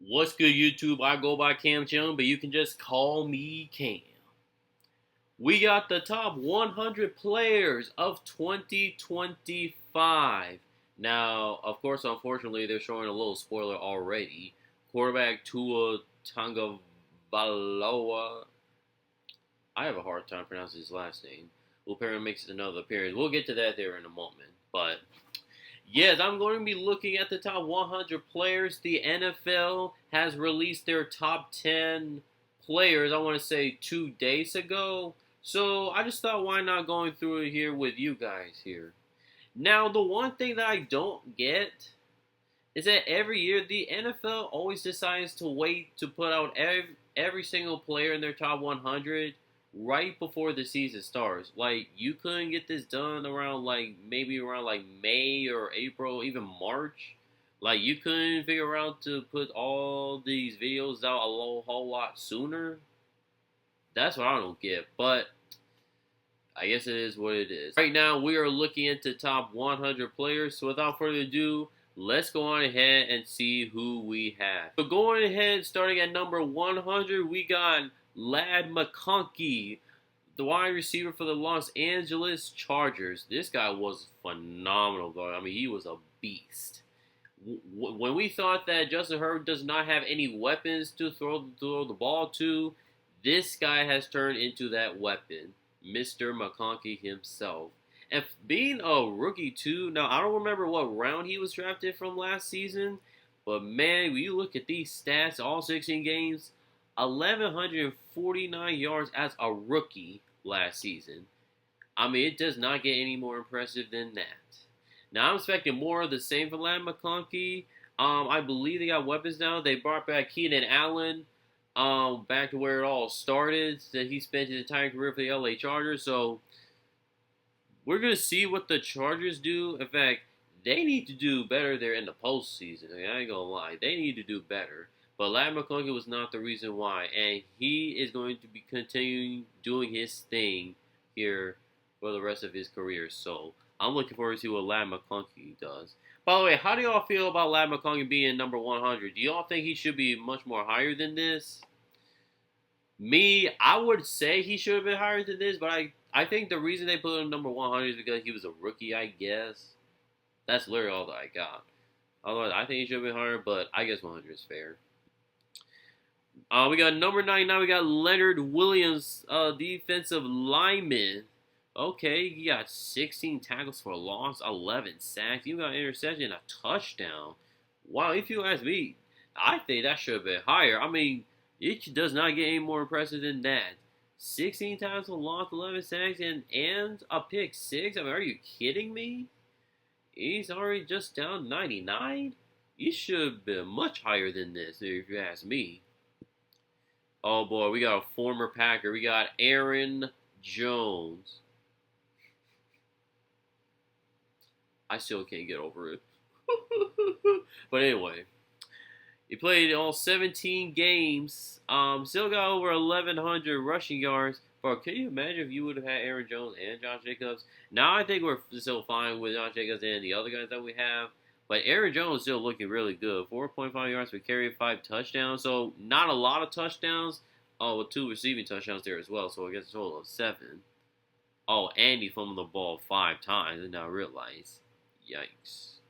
What's good, YouTube? I go by Cam Jung, but you can just call me Cam. We got the top 100 players of 2025. Now, of course, unfortunately, they're showing a little spoiler already. Quarterback Tua Tagovailoa. I have a hard time pronouncing his last name. Will apparently makes another appearance. We'll get to that there in a moment. But yes, I'm going to be looking at the top 100 players. The NFL has released their top 10 players, I want to say 2 days ago. So I just thought, why not going through it here with you guys here? Now, the one thing that I don't get is that every year the NFL always decides to wait to put out every single player in their top 100 right before the season starts. Like, you couldn't get this done around maybe around May or April, even March. Like, you couldn't figure out to put all these videos out a whole lot sooner. That's what I don't get, but I guess it is what it is. Right now, we are looking at the top 100 players. So without further ado, let's go on ahead and see who we have. So going ahead, starting at number 100, we got Ladd McConkey, the wide receiver for the Los Angeles Chargers. This guy was phenomenal, though. I mean, he was a beast. When we thought that Justin Herbert does not have any weapons to throw the ball to, this guy has turned into that weapon, Mr. McConkey himself. And being a rookie, too, now I don't remember what round he was drafted from last season, but man, when you look at these stats, all 16 games, 1,149 yards as a rookie last season. I mean, it does not get any more impressive than that. Now, I'm expecting more of the same from Ladd McConkey. I believe they got weapons now. They brought back Keenan Allen back to where it all started. That he spent his entire career for the LA Chargers. So, we're going to see what the Chargers do. In fact, they need to do better there in the postseason. I ain't going to lie. They need to do better. But Ladd McConkey was not the reason why. And he is going to be continuing doing his thing here for the rest of his career. So I'm looking forward to see what Ladd McConkey does. By the way, how do y'all feel about Ladd McConkey being number 100? Do y'all think he should be much more higher than this? Me, I would say he should have been higher than this. But I think the reason they put him number 100 is because he was a rookie, I guess. That's literally all that I got. Otherwise, I think he should have been higher. But I guess 100 is fair. We got number 99. We got Leonard Williams, defensive lineman. Okay, you got 16 tackles for a loss, 11 sacks. You got an interception, a touchdown. Wow, if you ask me, I think that should have been higher. I mean, it does not get any more impressive than that. 16 tackles for loss, 11 sacks, and a pick 6. I mean, are you kidding me? He's already just down 99. You should have been much higher than this, if you ask me. Oh boy, we got a former Packer. We got Aaron Jones. I still can't get over it. But anyway, he played all 17 games. Still got over 1,100 rushing yards. But can you imagine if you would have had Aaron Jones and Josh Jacobs? Now I think we're still fine with Josh Jacobs and the other guys that we have. But Aaron Jones is still looking really good. 4.5 yards per carry, 5 touchdowns. So not a lot of touchdowns. Oh, with 2 receiving touchdowns there as well. So I guess a total of 7. Oh, and he fumbled the ball 5 times. And now I realize. Yikes.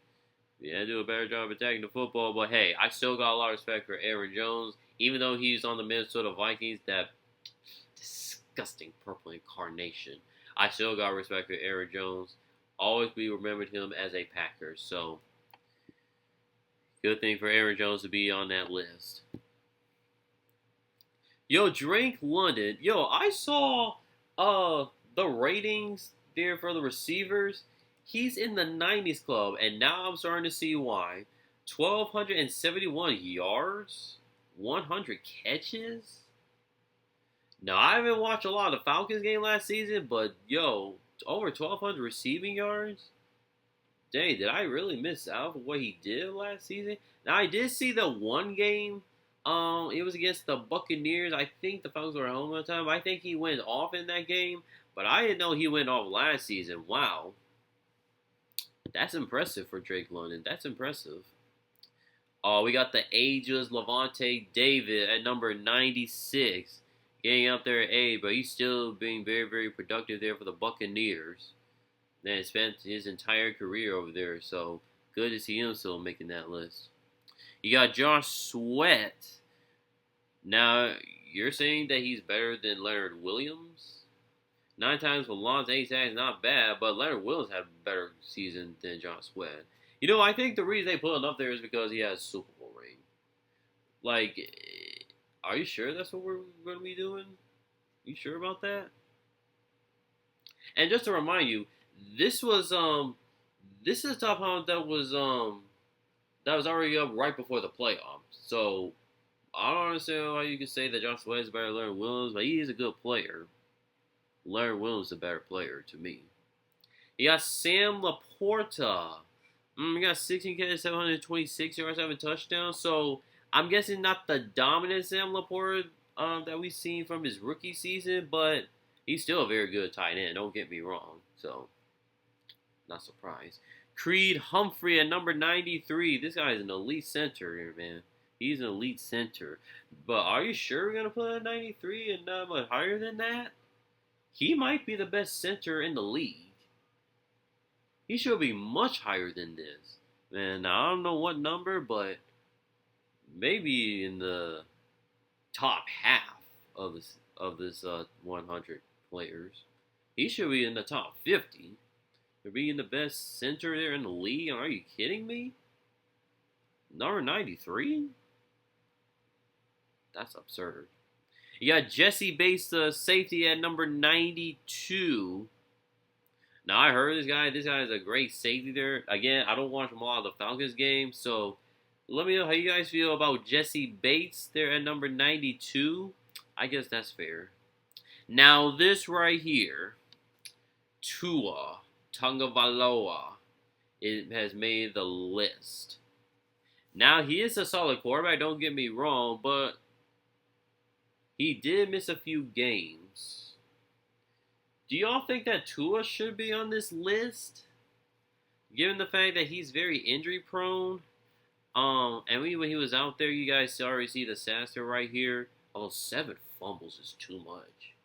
Yeah, do a better job attacking the football. But hey, I still got a lot of respect for Aaron Jones. Even though he's on the Minnesota Vikings, that disgusting purple incarnation. I still got respect for Aaron Jones. Always be remembered him as a Packer. So, good thing for Aaron Jones to be on that list. Yo, Drake London. Yo, I saw the ratings there for the receivers. He's in the 90s club, and now I'm starting to see why. 1,271 yards, 100 catches. Now, I haven't watched a lot of the Falcons game last season, but yo, over 1,200 receiving yards? Dang, did I really miss out on what he did last season? Now, I did see the one game. It was against the Buccaneers. I think the Falcons were at home at the time. I think he went off in that game, but I didn't know he went off last season. Wow. That's impressive for Drake London. That's impressive. We got the ageless Levante David at number 96. Getting up there at age, but he's still being very, very productive there for the Buccaneers. And spent his entire career over there, so good to see him still making that list. You got Josh Sweat. Now, you're saying that he's better than Leonard Williams? 9 times for loss, 8 sacks, not bad, but Leonard Williams had a better season than Josh Sweat. You know, I think the reason they put him up there is because he has a Super Bowl ring. Like, are you sure that's what we're going to be doing? You sure about that? And just to remind you, this is a top hunt that was already up right before the playoffs. So I don't understand why you could say that Josh Sweat is better than Leonard Williams, but he is a good player. Leonard Williams is a better player to me. You got Sam Laporta. You got 16 catches, 726 yards, 7 touchdowns. So I'm guessing not the dominant Sam Laporta that we've seen from his rookie season, but he's still a very good tight end. Don't get me wrong. So not surprised. Creed Humphrey at number 93. This guy is an elite center here, man. He's an elite center. But are you sure we're going to put a 93 and not much higher than that? He might be the best center in the league. He should be much higher than this. Man, I don't know what number, but maybe in the top half of this 100 players. He should be in the top 50. For being the best center there in the league? Are you kidding me? Number 93? That's absurd. You got Jesse Bates, the safety, at number 92. Now, I heard this guy is a great safety there. Again, I don't watch a lot of the Falcons games, so let me know how you guys feel about Jesse Bates there at number 92. I guess that's fair. Now, this right here, Tua Tagovailoa, it has made the list. Now, he is a solid quarterback, don't get me wrong, but he did miss a few games. Do y'all think that Tua should be on this list? Given the fact that he's very injury prone. And when he was out there, you guys already see the stats there right here. Oh, 7 fumbles is too much.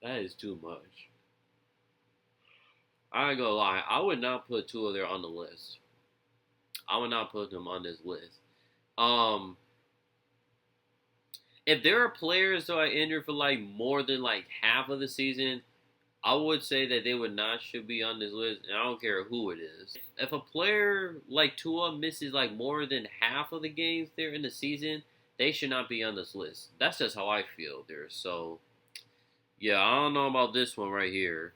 That is too much. I ain't gonna lie, I would not put Tua there on the list. I would not put him on this list. If there are players that are injured for like more than like half of the season, I would say that they should be on this list, and I don't care who it is. If a player like Tua misses like more than half of the games there in the season, they should not be on this list. That's just how I feel there. So, yeah, I don't know about this one right here.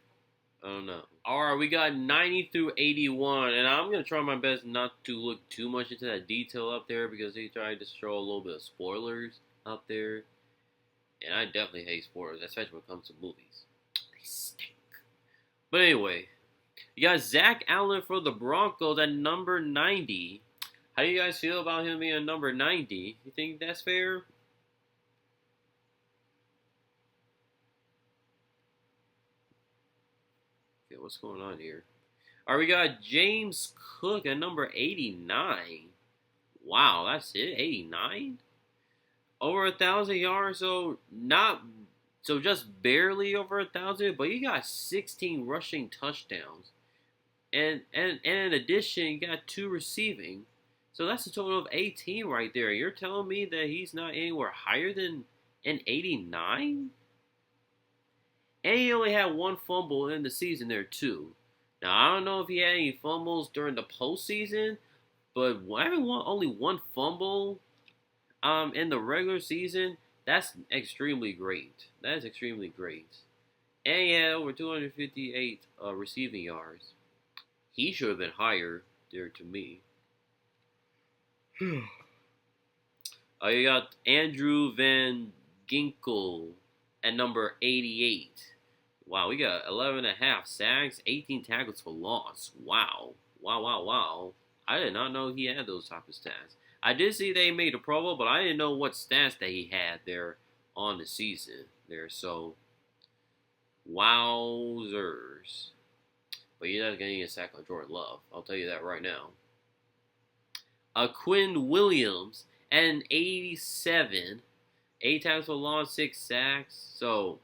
I don't know. Alright, we got 90 through 81, and I'm going to try my best not to look too much into that detail up there because they tried to show a little bit of spoilers up there. And I definitely hate spoilers, especially when it comes to movies. They stink. But anyway, you got Zach Allen for the Broncos at number 90. How do you guys feel about him being number 90? You think that's fair? Okay, what's going on here? Alright, we got James Cook at number 89. Wow, that's it? 89? Over 1,000 yards, so just barely over 1,000, but you got 16 rushing touchdowns. And in addition, you got 2 receiving. So that's a total of 18 right there. You're telling me that he's not anywhere higher than an 89? And he only had 1 fumble in the season there, too. Now, I don't know if he had any fumbles during the postseason, but having only 1 fumble in the regular season, that's extremely great. That is extremely great. And he had over 258 receiving yards. He should have been higher there to me. You got Andrew Van Ginkel at number 88. Wow, we got 11.5 sacks, 18 tackles for loss. Wow. Wow. I did not know he had those type of stats. I did see they made a Pro Bowl, but I didn't know what stats that he had there on the season there. So, wowzers. But you're not getting a sack on Jordan Love. I'll tell you that right now. Quinn Williams at an 87. 8 tackles for loss, 6 sacks. So,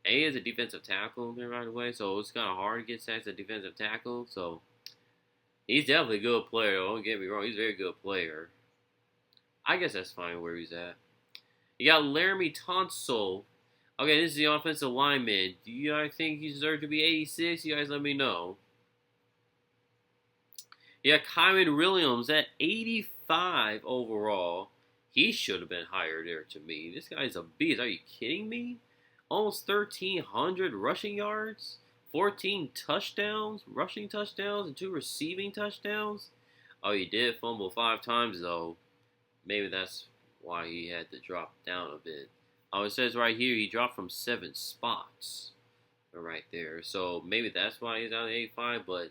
A is a defensive tackle there right away. So, it's kind of hard to get sacks at defensive tackle. So, he's definitely a good player. Don't get me wrong. He's a very good player. I guess that's fine where he's at. You got Laramie Tunsil. Okay, this is the offensive lineman. Do you guys think he deserves to be 86? You guys let me know. You got Kyron Williams at 85 overall. He should have been higher there to me. This guy's a beast. Are you kidding me? Almost 1,300 rushing yards, 14 touchdowns, rushing touchdowns, and 2 receiving touchdowns. Oh, he did fumble 5 times, though. Maybe that's why he had to drop down a bit. Oh, it says right here he dropped from 7 spots. Right there. So maybe that's why he's down to 85, but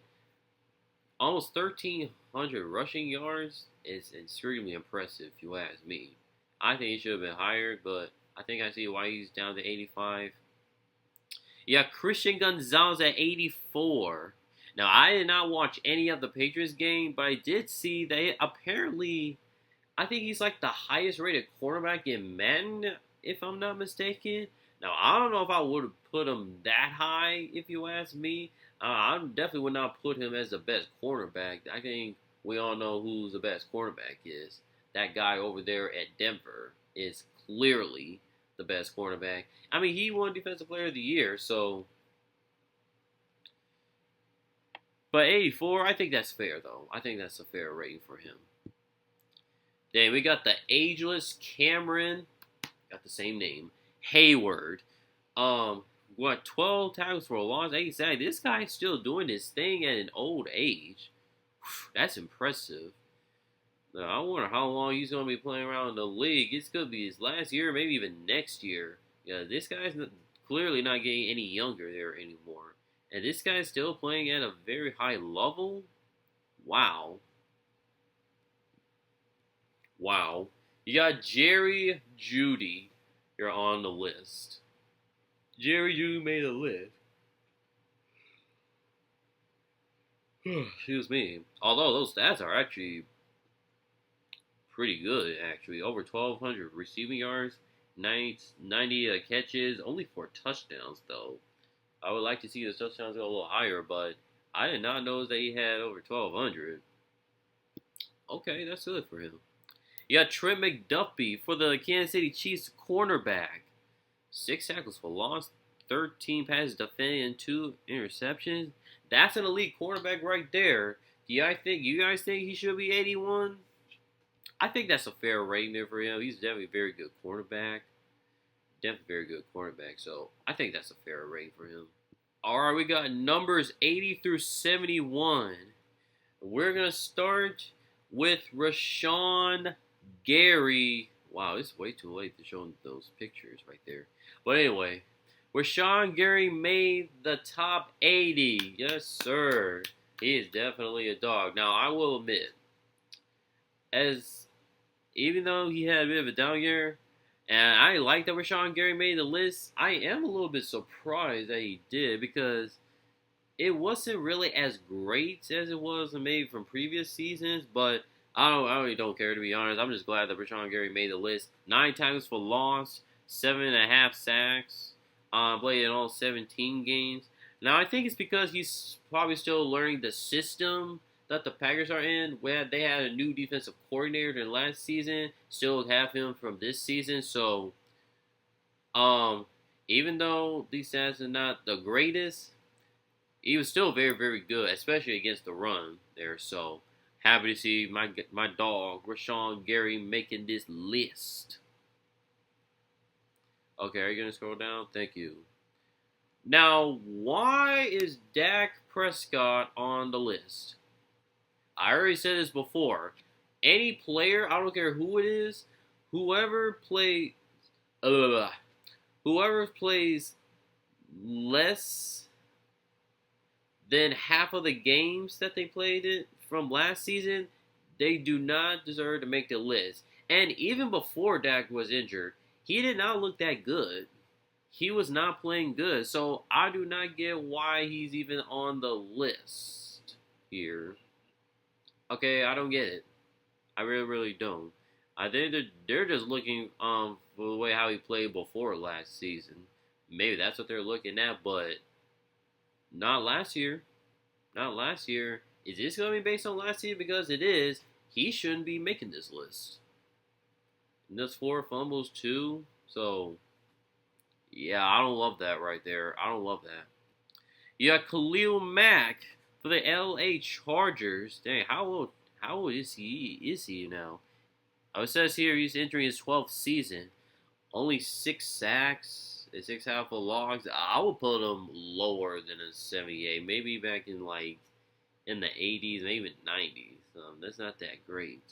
almost 1,300 rushing yards is extremely impressive, if you ask me. I think he should have been higher, but I think I see why he's down to 85. Yeah, Christian Gonzalez at 84. Now, I did not watch any of the Patriots game, but I did see that apparently, I think he's like the highest rated cornerback in Madden, if I'm not mistaken. Now, I don't know if I would have put him that high, if you ask me. I definitely would not put him as the best cornerback. I think we all know who the best cornerback is. That guy over there at Denver is clearly the best cornerback. I mean, he won Defensive Player of the Year, so. But 84, I think that's fair, though. I think that's a fair rating for him. Then we got the ageless Cameron, got the same name, Hayward. What, 12 tackles for a loss, 8 sacks. This guy's still doing this thing at an old age. That's impressive. Now, I wonder how long he's going to be playing around in the league. It's going to be his last year, maybe even next year. Yeah, this guy's clearly not getting any younger there anymore. And this guy's still playing at a very high level? Wow. Wow. You got Jerry Jeudy. You're on the list. Jerry Jeudy made a list. Excuse me. Although those stats are actually pretty good, actually. Over 1,200 receiving yards, 90 catches, only 4 touchdowns, though. I would like to see the touchdowns go a little higher, but I did not know that he had over 1,200. Okay, that's good for him. You got Trent McDuffie for the Kansas City Chiefs cornerback. 6 tackles for loss, 13 passes defended, and 2 interceptions. That's an elite cornerback right there. Do you guys think he should be 81? I think that's a fair rating there for him. He's definitely a very good cornerback. Definitely very good cornerback. So I think that's a fair rating for him. All right, we got numbers 80 through 71. We're going to start with Rashawn Gary. Wow, it's way too late to show those pictures right there. But anyway, Rashawn Gary made the top 80. Yes, sir. He is definitely a dog. Now, I will admit, even though he had a bit of a down year, and I like that Rashawn Gary made the list, I am a little bit surprised that he did because it wasn't really as great as it was maybe from previous seasons, but I really don't care, to be honest. I'm just glad that Rashawn Gary made the list. 9 tackles for loss, 7.5 sacks, played in all 17 games. Now, I think it's because he's probably still learning the system that the Packers are in. They had a new defensive coordinator than last season. Still have him from this season. So, even though these stats are not the greatest, he was still very, very good, especially against the run there. So, happy to see my dog, Rashawn Gary, making this list. Okay, are you going to scroll down? Thank you. Now, why is Dak Prescott on the list? I already said this before. Any player, I don't care who it is, whoever plays less than half of the games that they played it from last season, they do not deserve to make the list. And even before Dak was injured, he did not look that good. He was not playing good. So I do not get why he's even on the list here. Okay, I don't get it. I really, really don't. I think they're just looking for the way how he played before last season. Maybe that's what they're looking at, but not last year. Not last year. Is this going to be based on last year? Because it is. He shouldn't be making this list. And that's 4 fumbles too. So yeah, I don't love that right there. I don't love that. You got Khalil Mack for the LA Chargers. Dang, how old is he? Is he now? It says here he's entering his 12th season. Only 6 sacks, 6 half of logs. I would put him lower than a 78. Maybe back in like in the 80s, maybe even 90s. That's not that great.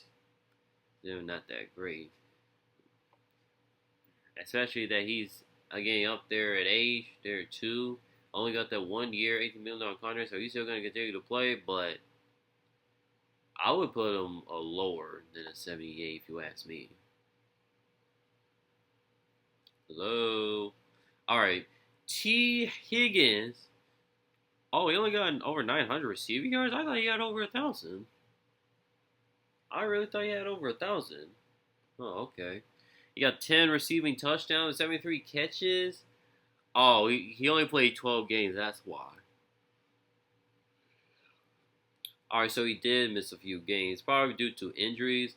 They're not that great. Especially that he's again up there at age. There too. Only got that 1 year, $18 million contract, so he's still going to continue to play, but I would put him a lower than a 78 if you ask me. Hello? Alright. T. Higgins. Oh, he only got over 900 receiving yards? I thought he had over 1,000. I really thought he had over 1,000. Oh, okay. He got 10 receiving touchdowns, 73 catches. Oh, he only played 12 games. That's why. All right, so he did miss a few games, probably due to injuries.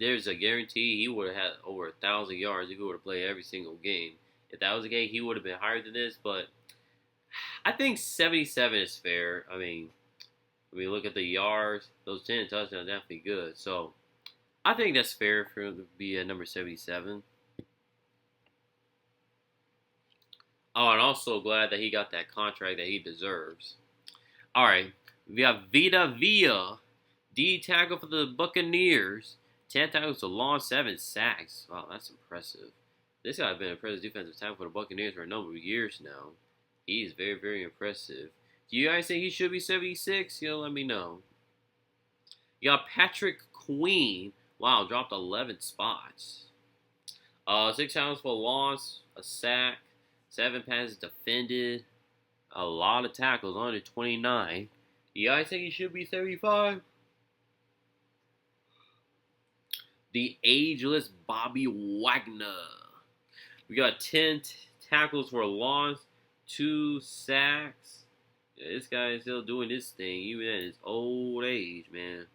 There's a guarantee he would have had over 1,000 yards if he would have played every single game. If that was the case, he would have been higher than this. But I think 77 is fair. I mean, look at the yards. Those 10 touchdowns are definitely good. So I think that's fair for him to be at number 77. Oh, and also glad that he got that contract that he deserves. All right, we have Vita Vea, D tackle for the Buccaneers. 10 tackles to loss, 7 sacks. Wow, that's impressive. This guy's been a impressive defensive tackle for the Buccaneers for a number of years now. He's very, very impressive. Do you guys think he should be 76? Let me know. You got Patrick Queen. Wow, dropped 11 spots. 6 tackles for loss, a sack. 7 passes defended. A lot of tackles, under 29. You guys think he should be 75? The ageless Bobby Wagner. We got 10 tackles for loss, 2 sacks. Yeah, this guy is still doing this thing, even at his old age, man.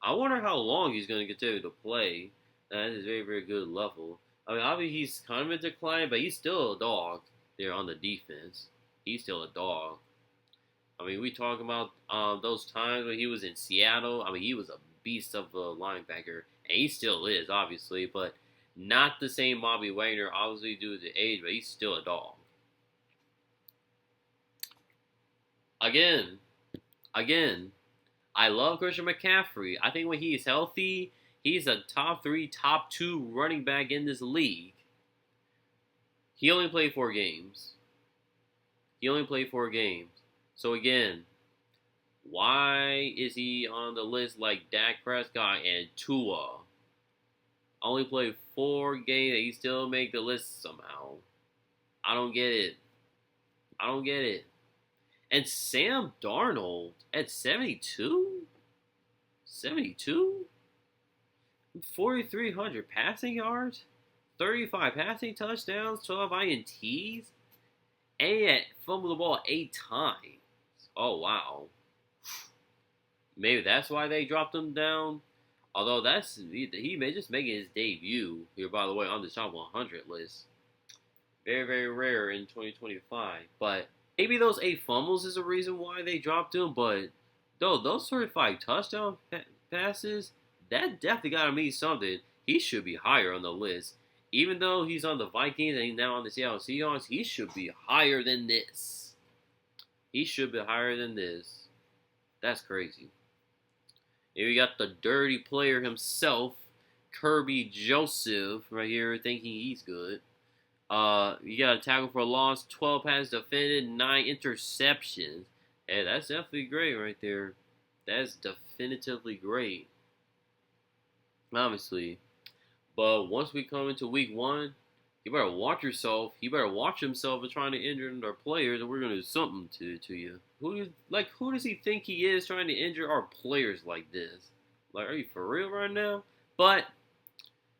I wonder how long he's going to continue to play. That is a very, very good level. I mean, obviously he's kind of in decline, but he's still a dog there on the defense. He's still a dog. I mean, we talk about those times when he was in Seattle. I mean, he was a beast of a linebacker, and he still is, obviously, but not the same Bobby Wagner, obviously due to age, but he's still a dog. Again, I love Christian McCaffrey. I think when he is healthy, he's a top 3, top 2 running back in this league. He only played 4 games. So again, why is he on the list like Dak Prescott and Tua? Only played 4 games and he still make the list somehow. I don't get it. And Sam Darnold at 72? 72? 4,300 passing yards, 35 passing touchdowns, 12 INTs, and he fumbled the ball 8 times. Oh, wow. Maybe that's why they dropped him down. Although he may just making his debut here, by the way, on the top 100 list. Very, very rare in 2025. But maybe those 8 fumbles is a reason why they dropped him. But though those 35 touchdown passes, that definitely got to mean something. He should be higher on the list. Even though he's on the Vikings and he's now on the Seattle Seahawks, he should be higher than this. That's crazy. Here we got the dirty player himself, Kirby Joseph, right here, thinking he's good. You got a tackle for a loss, 12 passes defended, 9 interceptions. Hey, that's definitely great right there. That's definitively great. Obviously. But once we come into week 1, you better watch yourself. He better watch himself and trying to injure our players, and we're going to do something to you. Who does he think he is trying to injure our players like this? Like, are you for real right now? But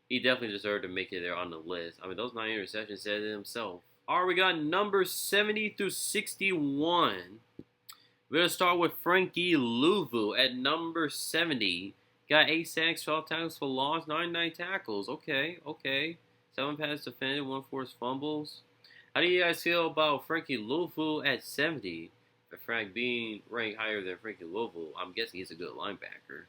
he definitely deserved to make it there on the list. I mean, those 9 interceptions said it himself. All right, we got number 70 through 61. We're going to start with Frankie Louvu at number 70. Got 8 sacks, 12 tackles for loss, 99 tackles. Okay, okay. 7 passes defended, 1 forced fumbles. How do you guys feel about Frankie Louvu at 70? For Frank being ranked higher than Frankie Louvu, I'm guessing he's a good linebacker.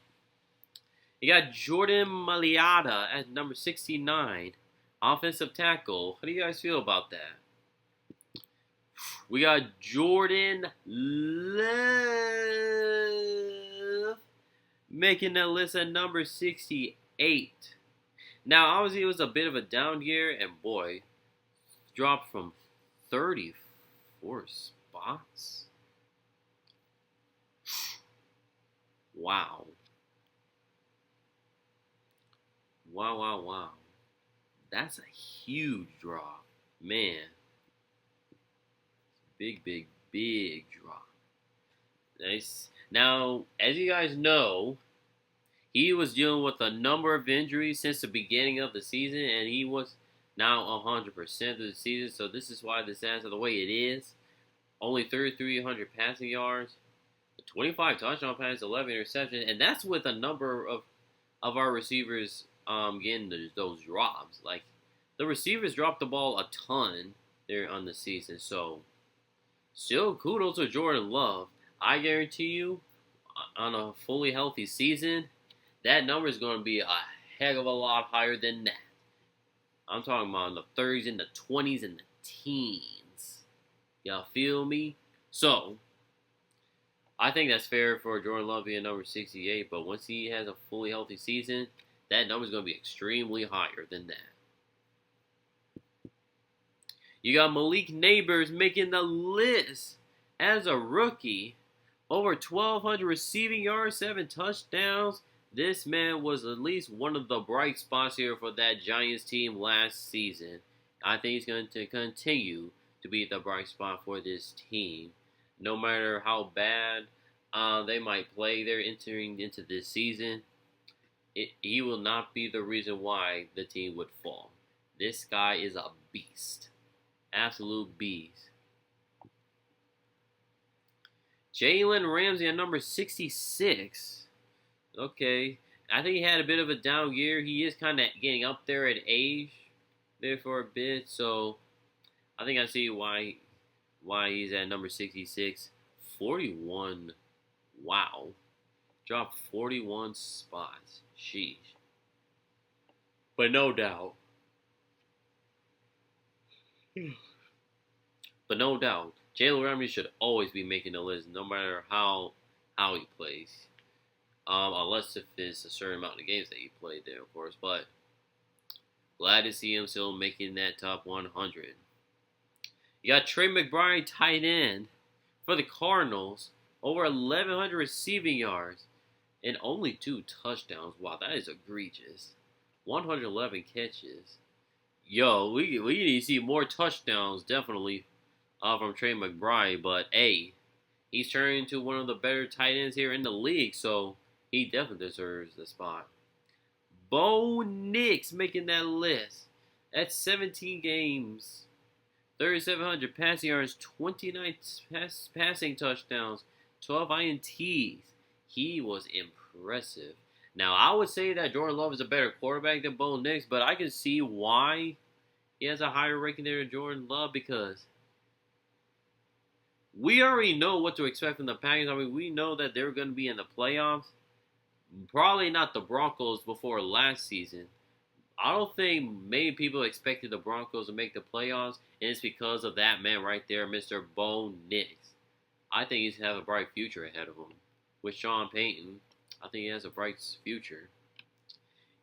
You got Jordan Mailata at number 69. Offensive tackle. How do you guys feel about that? We got Jordan Love making that list at number 68. Now, obviously, it was a bit of a down year, and boy, dropped from 34 spots. Wow. Wow, wow, wow. That's a huge drop. Man. Big, big, big drop. Nice. Now, as you guys know, he was dealing with a number of injuries since the beginning of the season, and he was now 100% of the season, so this is why the stats are the way it is. Only 3,300 passing yards, 25 touchdown passes, 11 interceptions, and that's with a number of our receivers getting those drops. Like, the receivers dropped the ball a ton there on the season, so still kudos to Jordan Love. I guarantee you, on a fully healthy season, that number is going to be a heck of a lot higher than that. I'm talking about in the 30s and the 20s and the teens. Y'all feel me? So, I think that's fair for Jordan Love being number 68, but once he has a fully healthy season, that number is going to be extremely higher than that. You got Malik Neighbors making the list as a rookie. Over 1,200 receiving yards, 7 touchdowns. This man was at least one of the bright spots here for that Giants team last season. I think he's going to continue to be the bright spot for this team. No matter how bad they might play, they're entering into this season. He will not be the reason why the team would fall. This guy is a beast. Absolute beast. Jalen Ramsey at number 66. Okay. I think he had a bit of a down year. He is kind of getting up there in age there for a bit. So I think I see why he's at number 66. 41. Wow. Dropped 41 spots. Sheesh. But no doubt. Jalen Ramsey should always be making the list, no matter how he plays. Unless if it's a certain amount of games that he played there, of course. But glad to see him still making that top 100. You got Trey McBride, tight end for the Cardinals. Over 1,100 receiving yards and only 2 touchdowns. Wow, that is egregious. 111 catches. Yo, we need to see more touchdowns, definitely, from Trey McBride. But, hey, he's turning into one of the better tight ends here in the league, so he definitely deserves the spot. Bo Nix making that list. That's 17 games. 3,700 passing yards, 29 passing touchdowns, 12 INTs. He was impressive. Now, I would say that Jordan Love is a better quarterback than Bo Nix, but I can see why he has a higher ranking there than Jordan Love, because we already know what to expect from the Packers. I mean, we know that they're going to be in the playoffs. Probably not the Broncos before last season. I don't think many people expected the Broncos to make the playoffs, and it's because of that man right there, Mr. Bo Nix. I think he's going to have a bright future ahead of him. With Sean Payton, I think he has a bright future.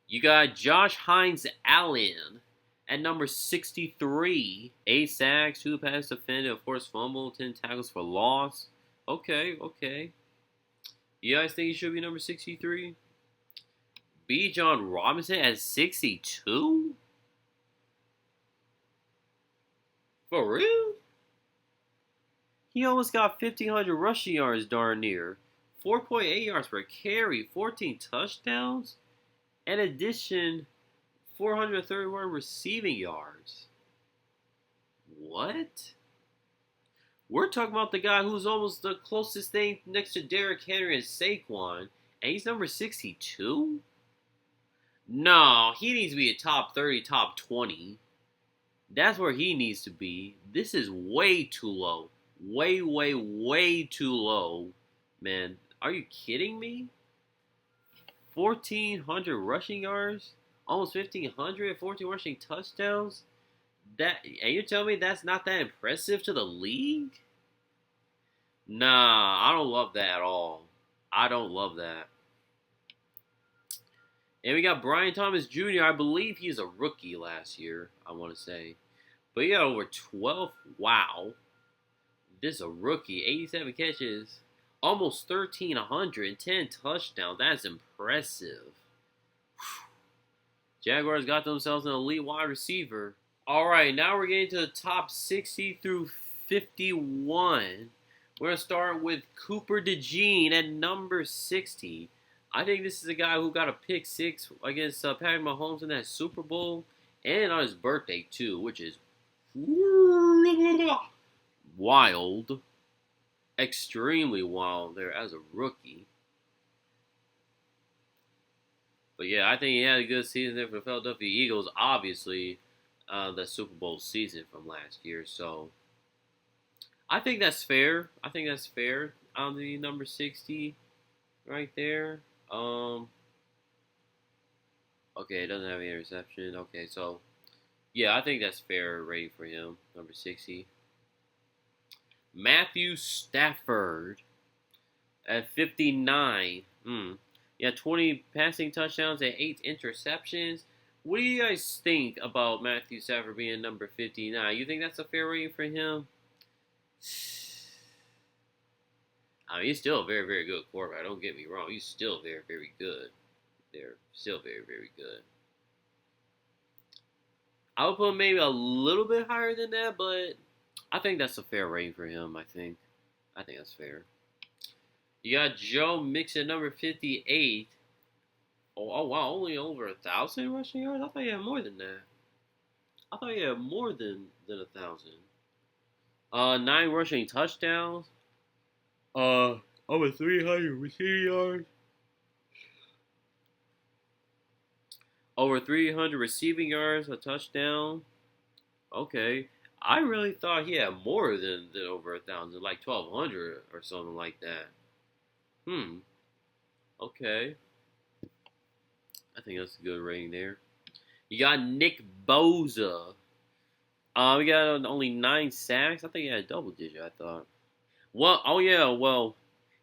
You got Josh Hines Allen at number 63. 8 sacks, 2 passes defended, of course, fumble, 10 tackles for loss. Okay. You guys think he should be number 63? B. John Robinson at 62? For real? He almost got 1,500 rushing yards darn near. 4.8 yards per carry, 14 touchdowns. In addition, 431 receiving yards. What? We're talking about the guy who's almost the closest thing next to Derrick Henry and Saquon, and he's number 62? No, he needs to be a top 30, top 20. That's where he needs to be. This is way too low. Way, way, way too low. Man, are you kidding me? 1,400 rushing yards? Almost 1,500, 14 rushing touchdowns? And you're telling me that's not that impressive to the league? Nah, I don't love that at all. I don't love that. And we got Brian Thomas Jr. I believe he's a rookie last year, I want to say. But he got over 12. Wow. This is a rookie. 87 catches. Almost 1,310 touchdowns. That's impressive. Jaguars got themselves an elite wide receiver. All right, now we're getting to the top 60 through 51. We're going to start with Cooper DeJean at number 60. I think this is a guy who got a pick six against Patrick Mahomes in that Super Bowl. And on his birthday, too, which is wild. Extremely wild there as a rookie. But yeah, I think he had a good season there for the Philadelphia Eagles. Obviously, the Super Bowl season from last year. So I think that's fair. I think that's fair on the number 60 right there. Okay, it doesn't have any interception. Okay, so yeah, I think that's fair rating for him. Number 60. Matthew Stafford at 59. Yeah, 20 passing touchdowns and 8 interceptions. What do you guys think about Matthew Stafford being number 59? You think that's a fair rating for him? I mean, he's still a very, very good quarterback. Don't get me wrong. He's still very, very good. They're still very, very good. I would put him maybe a little bit higher than that, but I think that's a fair rating for him, I think. I think that's fair. You got Joe Mixon, number 58. Oh, wow, only over 1,000 rushing yards? I thought he had more than that. I thought he had more than 1,000. 9 rushing touchdowns. Over 300 receiving yards. Over 300 receiving yards, a touchdown. Okay. I really thought he had more than over 1,000, like 1,200 or something like that. Okay. I think that's a good rating there. You got Nick Bosa. We got only 9 sacks. I think he had a double digit, I thought. Well,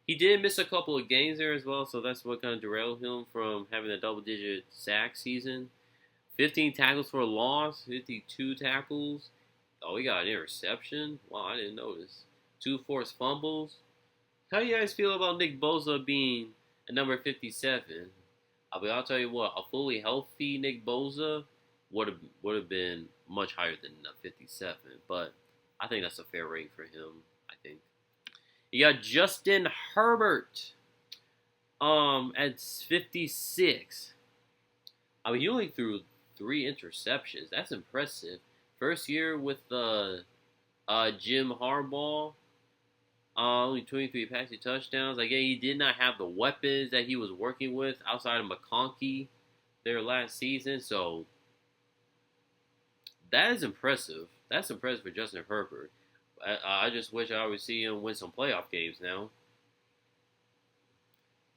he did miss a couple of games there as well, so that's what kind of derailed him from having a double digit sack season. 15 tackles for a loss, 52 tackles. Oh, he got an interception. Wow, I didn't notice. 2 forced fumbles. How do you guys feel about Nick Bosa being at number 57? I'll tell you what, a fully healthy Nick Bosa would have been much higher than 57. But I think that's a fair rating for him, I think. You got Justin Herbert at 56. I mean, he only threw 3 interceptions. That's impressive. First year with Jim Harbaugh, only 23 passing touchdowns. Again, he did not have the weapons that he was working with outside of McConkey there last season. So that is impressive. That's impressive for Justin Herbert. I just wish I would see him win some playoff games now.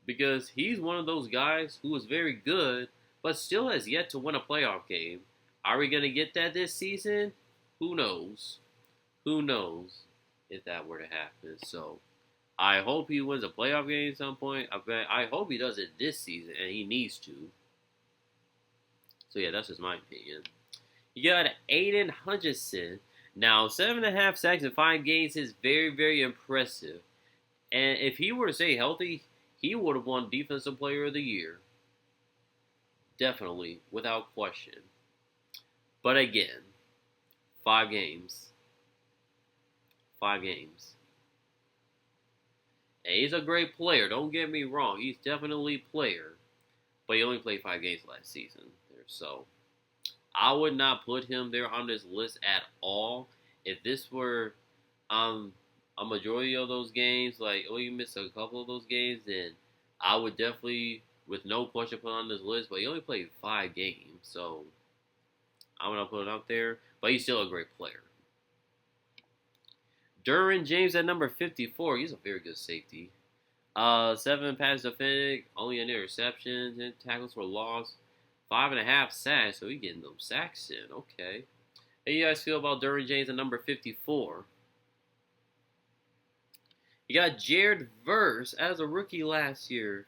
Because he's one of those guys who is very good, but still has yet to win a playoff game. Are we going to get that this season? Who knows? Who knows if that were to happen. So, I hope he wins a playoff game at some point. I hope he does it this season, and he needs to. So, yeah, that's just my opinion. You got Aiden Hutchinson. Now, 7.5 sacks in 5 games is very, very impressive. And if he were to stay healthy, he would have won Defensive Player of the Year. Definitely, without question. But again, 5 games. 5 games. And he's a great player. Don't get me wrong. He's definitely a player. But he only played 5 games last season. So I would not put him there on this list at all. If this were a majority of those games, like you missed a couple of those games, then I would definitely, with no question, put on this list. But he only played 5 games, so I'm gonna put it up there. But he's still a great player. Derwin James at number 54. He's a very good safety. 7 passes defended, only an interception, 10 tackles for loss, 5.5 sacks. So he's getting them sacks in. Okay. How you guys feel about Derwin James at number 54? You got Jared Verse as a rookie last year.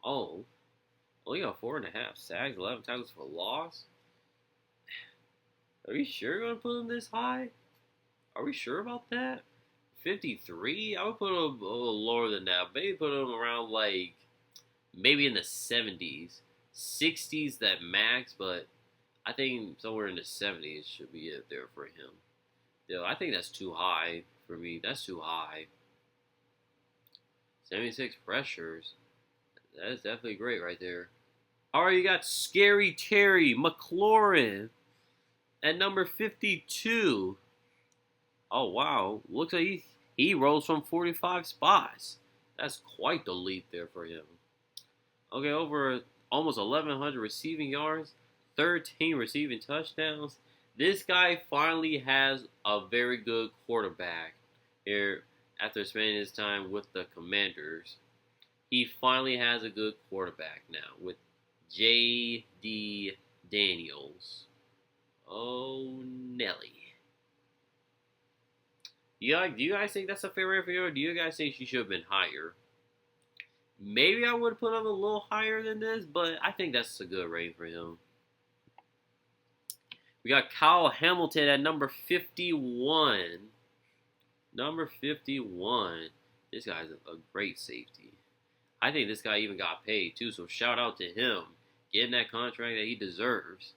Oh, only got 4.5 sacks, 11 tackles for loss. Are you sure you're gonna put him this high? Are we sure about that? 53? I would put him a little lower than that. Maybe put him around like maybe in the 70s, 60s that max. But I think somewhere in the 70s should be it there for him. Yo, I think that's too high for me. That's too high. 76 pressures. That is definitely great right there. All right, you got Scary Terry McLaurin at number 52. Oh, wow. Looks like he rose from 45 spots. That's quite the leap there for him. Okay, over almost 1,100 receiving yards, 13 receiving touchdowns. This guy finally has a very good quarterback here after spending his time with the Commanders. He finally has a good quarterback now with J.D. Daniels. Oh, Nelly. Do you guys think that's a fair rate for you, or do you guys think she should have been higher? Maybe I would have put him a little higher than this, but I think that's a good rate for him. We got Kyle Hamilton at number 51. Number 51. This guy's a great safety. I think this guy even got paid too, so shout out to him. Getting that contract that he deserves.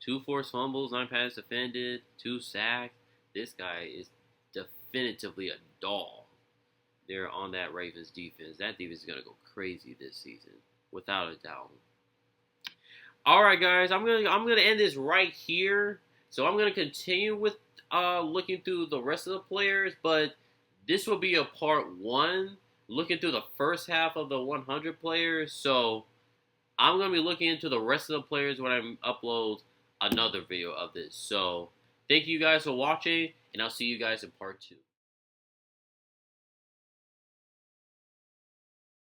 2 forced fumbles, 9 passes defended, 2 sacks. This guy is definitively a doll there on that Ravens defense. That defense is going to go crazy this season, without a doubt. All right, guys, I'm gonna end this right here. So I'm gonna continue with looking through the rest of the players, but this will be a part 1, looking through the first half of the 100 players. So I'm gonna be looking into the rest of the players when I upload another video of this. So thank you guys for watching, and I'll see you guys in part 2.